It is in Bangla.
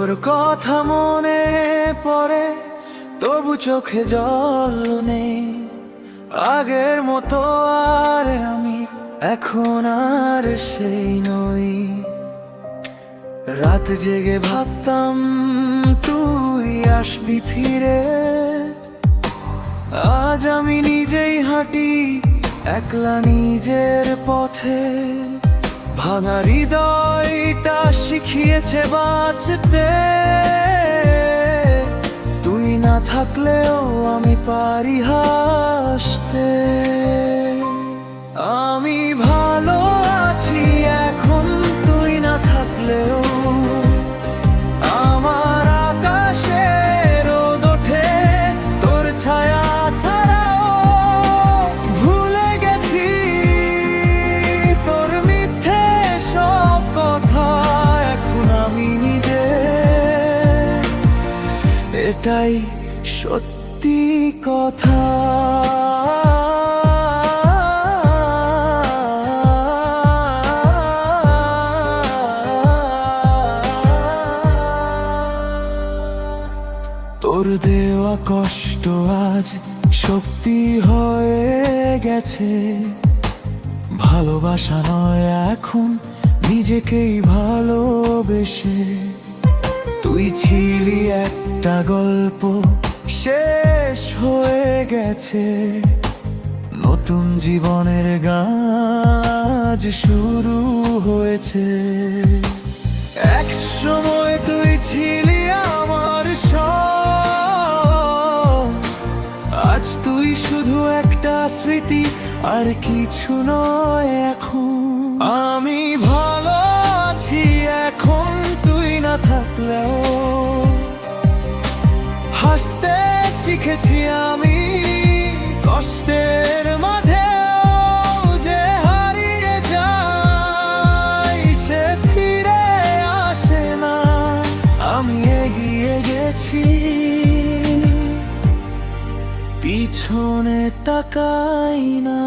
তোর কথা মনে পড়ে, তবু চোখে জল নেই। আগের মতো আর আমি এখন আর সেই নই। রাত জেগে ভাবতাম তুই আসবি ফিরে, আজ আমি নিজেই হাঁটি একলা নিজের পথে। ভাঙা হৃদয়টা শিখিয়েছে বাঁচতে, তুই না থাকলেও আমি পারি হাসতে। আমি ভালো আছি এখন তুই না থাকলেও, আমার আকাশে রোদ ওঠে তোর ছায়া ছাড়াও। ভুলে গেছি তোর মিথ্যে সব কথা, এখন আমি নিজে এটাই সত্যি কথা। তোর দেওয়া কষ্ট আজ শক্তি হয়ে গেছে। ভালোবাসা নয় এখন নিজেকেই ভালোবেসে। তুই ছিলি একটা গল্প শেষ হয়ে গেছে, নতুন জীবনের গান শুরু হয়েছে। এক সময় তুই ছিলি আমার সব, আজ তুই শুধু একটা স্মৃতি আর কিছু নয় এখন। আমি ভালো আছি এখন তুই না থাকলেও, হাসতে শিখেছি আমি কষ্টের মাঝে। যে হারিয়ে যায় সে ফিরে আসে না, আমি এগিয়ে গেছি পিছনে তাকাই না।